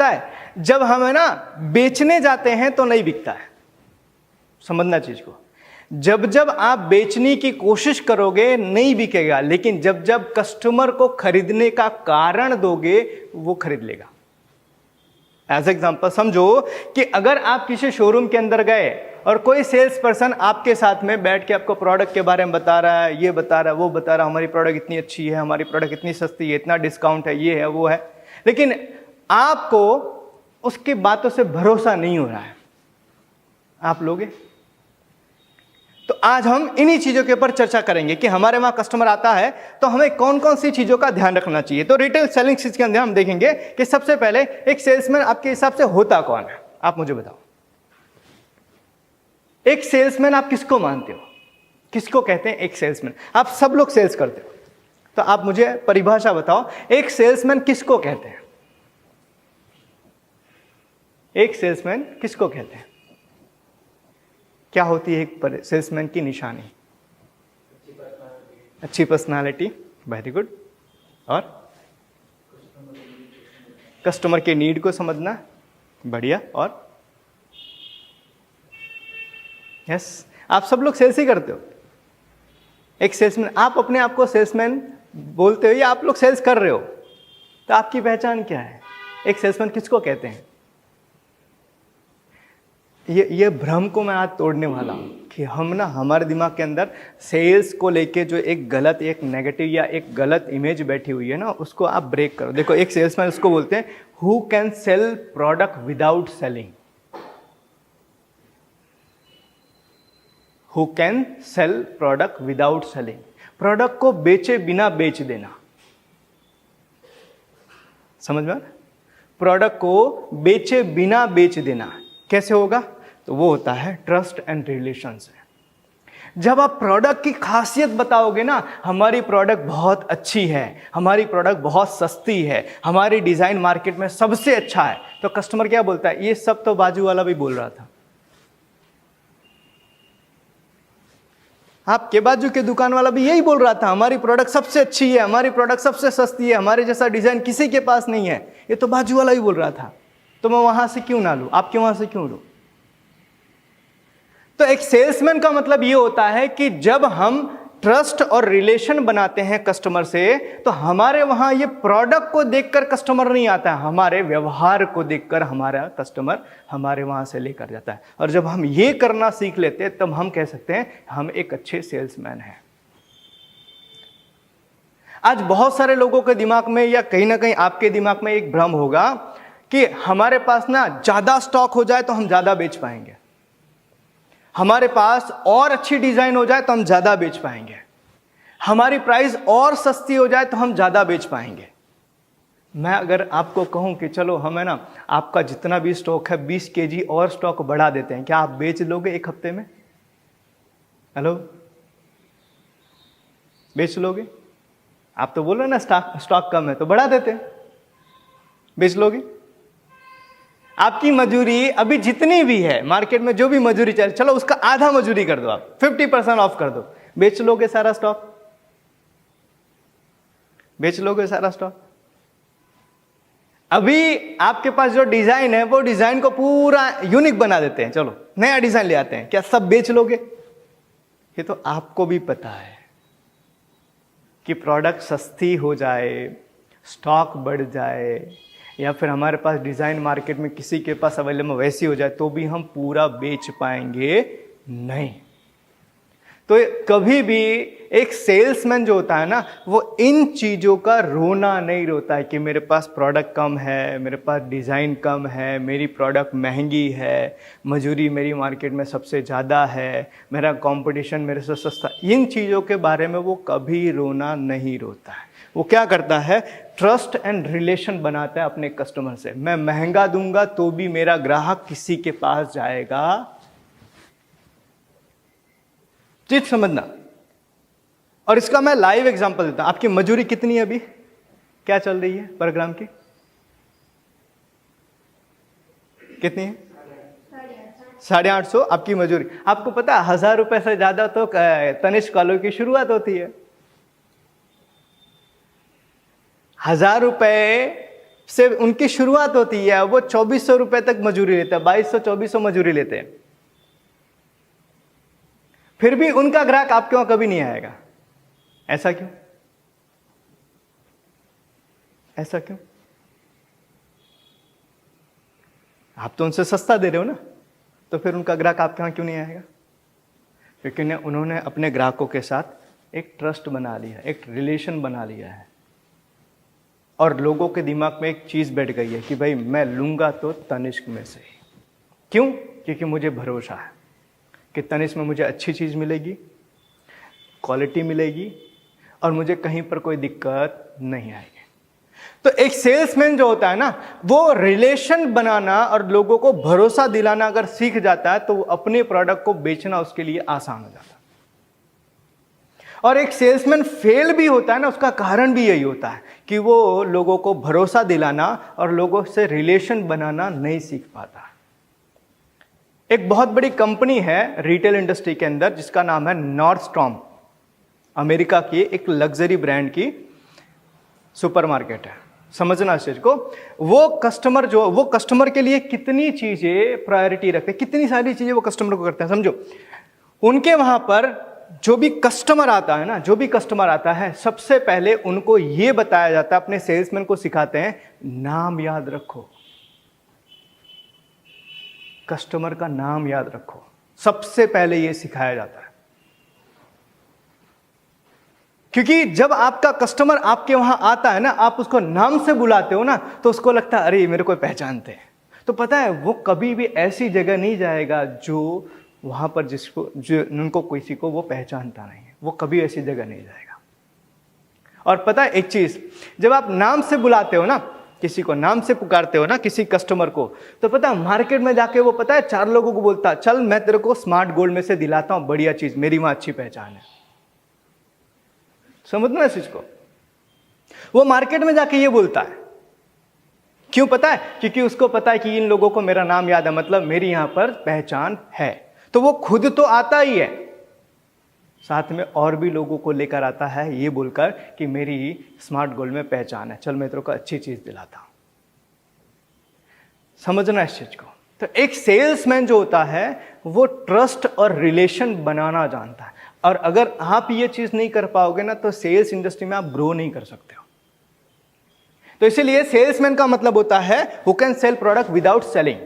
है जब हम है ना बेचने जाते हैं तो नहीं बिकता है। समझना चीज को, जब जब आप बेचने की कोशिश करोगे नहीं बिकेगा, लेकिन जब जब कस्टमर को खरीदने का कारण दोगे वो खरीद लेगा। एज एग्जांपल समझो कि अगर आप किसी शोरूम के अंदर गए और कोई सेल्स पर्सन आपके साथ में बैठ के आपको प्रोडक्ट के बारे में बता रहा है, ये बता रहा है, वो बता रहा है, हमारी प्रोडक्ट इतनी अच्छी है, हमारी प्रोडक्ट इतनी सस्ती है, इतना डिस्काउंट है, ये है, वो है, लेकिन आपको उसकी बातों से भरोसा नहीं हो रहा है, आप लोगे? तो आज हम इन्हीं चीजों के ऊपर चर्चा करेंगे कि हमारे वहां कस्टमर आता है तो हमें कौन कौन सी चीजों का ध्यान रखना चाहिए। तो रिटेल सेलिंग के अंदर हम देखेंगे कि सबसे पहले एक सेल्समैन आपके हिसाब से होता कौन है, आप मुझे बताओ। एक सेल्समैन आप किसको मानते हो, किसको कहते हैं एक सेल्समैन? आप सब लोग सेल्स करते हो, तो आप मुझे परिभाषा बताओ, एक सेल्समैन किसको कहते हैं? एक सेल्समैन किसको कहते हैं? क्या होती है एक सेल्समैन की निशानी? अच्छी पर्सनालिटी, वेरी गुड। और कस्टमर के नीड को समझना, बढ़िया। और यस, आप सब लोग सेल्स ही करते हो। एक सेल्समैन, आप अपने आप को सेल्समैन बोलते हो या आप लोग सेल्स कर रहे हो? तो आपकी पहचान क्या है? एक सेल्समैन किसको कहते हैं? ये भ्रम को मैं आज तोड़ने वाला हूं कि हम ना हमारे दिमाग के अंदर सेल्स को लेके जो एक गलत, एक नेगेटिव या एक गलत इमेज बैठी हुई है ना, उसको आप ब्रेक करो। देखो, एक सेल्समैन उसको बोलते हैं who can sell product without selling. Who can sell product without selling, product को बेचे बिना बेच देना। समझ में? प्रोडक्ट को बेचे बिना बेच देना कैसे होगा? तो वो होता है ट्रस्ट एंड रिलेशंस। जब आप प्रोडक्ट की खासियत बताओगे ना, हमारी प्रोडक्ट बहुत अच्छी है, हमारी प्रोडक्ट बहुत सस्ती है, हमारी डिजाइन मार्केट में सबसे अच्छा है, तो कस्टमर क्या बोलता है? ये सब तो बाजू वाला भी बोल रहा था, आपके बाजू के दुकान वाला भी यही बोल रहा था, हमारी प्रोडक्ट सबसे अच्छी है, हमारी प्रोडक्ट सबसे सस्ती है, हमारे जैसा डिजाइन किसी के पास नहीं है, ये तो बाजू वाला ही बोल रहा था, तो मैं वहां से क्यों ना लूं, आपके वहां से क्यों लूं? तो एक सेल्समैन का मतलब ये होता है कि जब हम ट्रस्ट और रिलेशन बनाते हैं कस्टमर से, तो हमारे वहां ये प्रोडक्ट को देखकर कस्टमर नहीं आता है, हमारे व्यवहार को देखकर हमारा कस्टमर हमारे वहां से लेकर जाता है। और जब हम ये करना सीख लेते हैं तब हम कह सकते हैं हम एक अच्छे सेल्समैन हैं। आज बहुत सारे लोगों के दिमाग में या कहीं ना कहीं आपके दिमाग में एक भ्रम होगा कि हमारे पास ना ज्यादा स्टॉक हो जाए तो हम ज्यादा बेच पाएंगे, हमारे पास और अच्छी डिजाइन हो जाए तो हम ज्यादा बेच पाएंगे, हमारी प्राइस और सस्ती हो जाए तो हम ज्यादा बेच पाएंगे। मैं अगर आपको कहूं कि चलो हम है ना आपका जितना भी स्टॉक है 20 केजी और स्टॉक बढ़ा देते हैं, क्या आप बेच लोगे एक हफ्ते में? हेलो, बेच लोगे? आप तो बोल रहे ना स्टॉक कम है तो बढ़ा देते हैं, बेच लोगे? आपकी मजूरी अभी जितनी भी है मार्केट में, जो भी मजूरी चल, चलो उसका आधा मजूरी कर दो, आप 50% ऑफ कर दो, बेच लोगे सारा स्टॉक? बेच लोगे सारा स्टॉक? अभी आपके पास जो डिजाइन है वो डिजाइन को पूरा यूनिक बना देते हैं, चलो नया डिजाइन ले आते हैं, क्या सब बेच लोगे? ये तो आपको भी पता है कि प्रोडक्ट सस्ती हो जाए, स्टॉक बढ़ जाए, या फिर हमारे पास डिजाइन मार्केट में किसी के पास अवेलेबल वैसी हो जाए तो भी हम पूरा बेच पाएंगे नहीं। तो कभी भी एक सेल्समैन जो होता है ना, वो इन चीजों का रोना नहीं रोता है कि मेरे पास प्रोडक्ट कम है, मेरे पास डिजाइन कम है, मेरी प्रोडक्ट महंगी है, मजूरी मेरी मार्केट में सबसे ज्यादा है, मेरा कंपटीशन मेरे से सस्ता, इन चीजों के बारे में वो कभी रोना नहीं रोता है। वो क्या करता है? ट्रस्ट एंड रिलेशन बनाता है अपने कस्टमर से। मैं महंगा दूंगा तो भी मेरा ग्राहक किसी के पास जाएगा। चीज समझना। और इसका मैं लाइव एग्जांपल देता हूं। आपकी मजूरी कितनी है अभी, क्या चल रही है प्रोग्राम की? कितनी है? 850 आपकी मजूरी। आपको पता है 1000 रुपए से ज्यादा तो तनिष्क वालों की शुरुआत होती है। 1000 रुपए से उनकी शुरुआत होती है, वो 2400 रुपए तक मजूरी लेते हैं, 2200-2400 मजूरी लेते हैं, फिर भी उनका ग्राहक आपके वहां कभी नहीं आएगा। ऐसा क्यों? ऐसा क्यों? आप तो उनसे सस्ता दे रहे हो ना, तो फिर उनका ग्राहक आपके वहां क्यों नहीं आएगा? क्योंकि उन्होंने अपने ग्राहकों के साथ एक ट्रस्ट बना लिया, एक रिलेशन बना लिया है, और लोगों के दिमाग में एक चीज बैठ गई है कि भाई मैं लूंगा तो तनिष्क में से ही। क्यों? क्योंकि मुझे भरोसा है कि तनिष्क में मुझे अच्छी चीज मिलेगी, क्वालिटी मिलेगी, और मुझे कहीं पर कोई दिक्कत नहीं आएगी। तो एक सेल्समैन जो होता है ना, वो रिलेशन बनाना और लोगों को भरोसा दिलाना अगर सीख जाता है, तो वो अपने प्रोडक्ट को बेचना उसके लिए आसान हो जाता है। और एक सेल्समैन फेल भी होता है ना, उसका कारण भी यही होता है कि वो लोगों को भरोसा दिलाना और लोगों से रिलेशन बनाना नहीं सीख पाता। एक बहुत बड़ी कंपनी है रिटेल इंडस्ट्री के अंदर जिसका नाम है नॉर्डस्ट्रॉम, अमेरिका की एक लग्जरी ब्रांड की सुपरमार्केट है। समझना इस चीज को, वो कस्टमर के लिए कितनी चीजें प्रायोरिटी रखते हैं, कितनी सारी चीजें वो कस्टमर को करते हैं। समझो, उनके वहां पर जो भी कस्टमर आता है ना, जो भी कस्टमर आता है, सबसे पहले उनको यह बताया जाता है, अपने सेल्समैन को सिखाते हैं, नाम याद रखो, कस्टमर का नाम याद रखो, सबसे पहले यह सिखाया जाता है। क्योंकि जब आपका कस्टमर आपके वहां आता है ना, आप उसको नाम से बुलाते हो ना, तो उसको लगता है अरे मेरे को पहचानते हैं। तो पता है, वो कभी भी ऐसी जगह नहीं जाएगा जो वहां पर उनको किसी को वो पहचानता नहीं है, वो कभी ऐसी जगह नहीं जाएगा। और पता है एक चीज, जब आप नाम से बुलाते हो ना, किसी को नाम से पुकारते हो ना, किसी कस्टमर को, तो पता है मार्केट में जाके वो पता है 4 लोगों को बोलता है, चल मैं तेरे को स्मार्ट गोल्ड में से दिलाता हूं, बढ़िया चीज, मेरी वहां अच्छी पहचान है। समझना इस चीज को, वो मार्केट में जाके ये बोलता है। क्यों पता है? क्योंकि उसको पता है कि इन लोगों को मेरा नाम याद है, मतलब मेरी यहां पर पहचान है। तो वो खुद तो आता ही है, साथ में और भी लोगों को लेकर आता है, ये बोलकर कि मेरी स्मार्ट गोल्ड में पहचान है, चल मैं तेरे को अच्छी चीज दिलाता हूं। समझना इस चीज को। तो एक सेल्समैन जो होता है वो ट्रस्ट और रिलेशन बनाना जानता है, और अगर आप ये चीज नहीं कर पाओगे ना, तो सेल्स इंडस्ट्री में आप ग्रो नहीं कर सकते हो। तो इसीलिए सेल्समैन का मतलब होता है who can sell product without selling,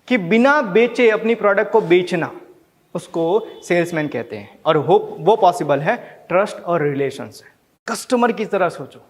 कि बिना बेचे अपनी प्रोडक्ट को बेचना, उसको सेल्समैन कहते हैं। और वो पॉसिबल है ट्रस्ट और रिलेशन से। कस्टमर की तरह सोचो,